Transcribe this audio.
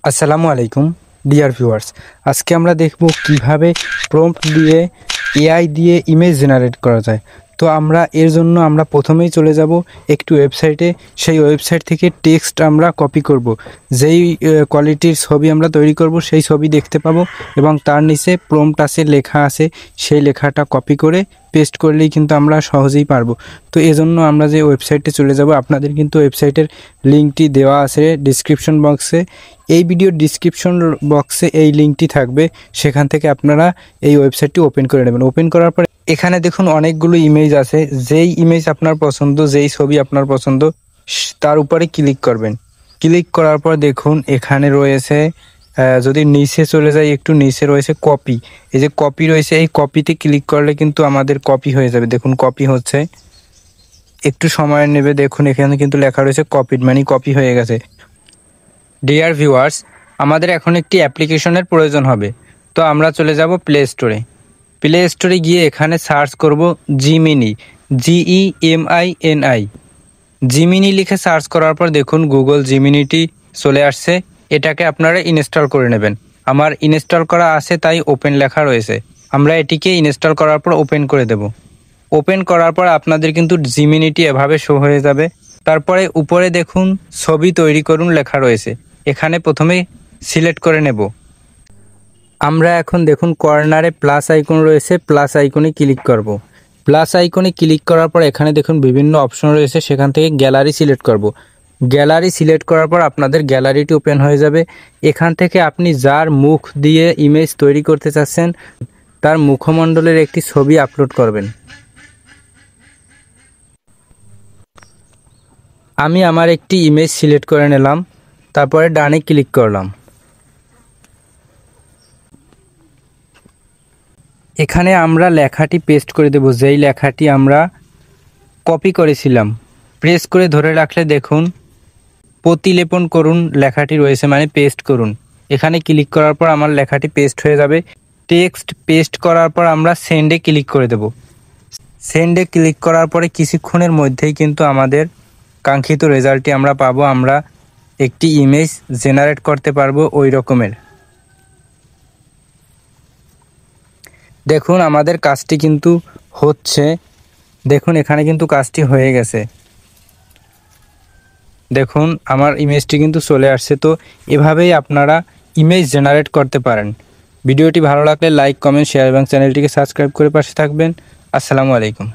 আসসালামু আলাইকুম dear viewers. আজকে আমরা দেখব কিভাবে প্রম্পট দিয়ে এআই দিয়ে ইমেজ জেনারেট করা যায়। তো এর জন্য আমরা প্রথমেই চলে যাব একটু ওয়েবসাইটে। সেই ওয়েবসাইট থেকে টেক্সট আমরা কপি করব। যেই কোয়ালিটির ছবি আমরা তৈরি করব সেই ছবি দেখতে পাবো এবং তার নিচে প্রম্পট আছে, লেখা আছে, সেই লেখাটা কপি করে পেস্ট করলেই কিন্তু আমরা সহজেই পারবো। তো এজন্য আমরা যে ওয়েবসাইটে চলে যাব, আপনাদের কিন্তু ওয়েবসাইটের লিঙ্কটি দেওয়া আছে ডিসক্রিপশন বক্সে। এই ভিডিওর ডিসক্রিপশন বক্সে এই লিঙ্কটি থাকবে, সেখান থেকে আপনারা এই ওয়েবসাইটটি ওপেন করে নেবেন। ওপেন করার পর এখানে দেখুন অনেকগুলো ইমেজ আছে। যেই ইমেজ আপনার পছন্দ, যেই ছবি আপনার পছন্দ, তার উপরে ক্লিক করবেন। ক্লিক করার পর দেখুন এখানে রয়েছে, যদি নিচে চলে যায় একটু নিচে রয়েছে কপি। এই যে কপি রয়েছে, এই কপিতে ক্লিক করলে কিন্তু আমাদের কপি হয়ে যাবে। দেখুন কপি হচ্ছে, একটু সময় নেবে। দেখুন এখানে কিন্তু লেখা রয়েছে কপিড, মানে কপি হয়ে গেছে। ডিয়ার ভিউয়ার্স, আমাদের এখন একটি অ্যাপ্লিকেশনের প্রয়োজন হবে। তো আমরা চলে যাব প্লে স্টোরে। প্লে স্টোরে গিয়ে এখানে সার্চ করব জিমিনি, GEMINI। জিমিনি লিখে সার্চ করার পর দেখুন গুগল জিমিনিটি চলে আসছে। এটাকে আপনারা ইনস্টল করে নেবেন। আমার ইনস্টল করা আছে তাই ওপেন লেখা রয়েছে। আমরা এটিকে ইনস্টল করার পর ওপেন করে দেব। ওপেন করার পর আপনাদের কিন্তু জিমিনিটি এভাবে শো হয়ে যাবে। তারপরে উপরে দেখুন ছবি তৈরি করুন লেখা রয়েছে। এখানে প্রথমে সিলেক্ট করে নেব। আমরা এখন দেখুন কর্নারে প্লাস আইকন রয়েছে, প্লাস আইকনে ক্লিক করব। প্লাস আইকনে ক্লিক করার পর এখানে দেখুন বিভিন্ন অপশন রয়েছে, সেখান থেকে গ্যালারি সিলেক্ট করব। গ্যালারি সিলেক্ট করার পর আপনাদের গ্যালারিটি ওপেন হয়ে যাবে। এখান থেকে আপনি যার মুখ দিয়ে ইমেজ তৈরি করতে চাচ্ছেন তার মুখমণ্ডলের একটি ছবি আপলোড করবেন। আমি আমার একটি ইমেজ সিলেক্ট করে নিলাম, তারপরে ডানে ক্লিক করলাম। এখানে আমরা লেখাটি পেস্ট করে দেব, যেই লেখাটি আমরা কপি করেছিলাম। প্রেস করে ধরে রাখলে দেখুন প্রতিলেপন করুন লেখাটি রয়েছে, মানে পেস্ট করুন। এখানে ক্লিক করার পর আমার লেখাটি পেস্ট হয়ে যাবে। টেক্সট পেস্ট করার পর আমরা সেন্ডে ক্লিক করে দেব। সেন্ডে ক্লিক করার পরে কিছুক্ষণের মধ্যেই কিন্তু আমাদের কাঙ্ক্ষিত রেজাল্টটি আমরা পাবো। আমরা একটি ইমেজ জেনারেট করতে পারবো ওই রকমের। দেখুন আমাদের কাজটি কিন্তু হচ্ছে। দেখুন এখানে কিন্তু কাজটি হয়ে গেছে। দেখুন আমার ইমেজটি কিন্তু চলে আসছে। তো এভাবেই আপনারা ইমেজ জেনারেট করতে পারেন। ভিডিওটি ভালো লাগলে লাইক, কমেন্ট, শেয়ার এবং চ্যানেলটিকে সাবস্ক্রাইব করে পাশে থাকবেন। আসসালামু আলাইকুম।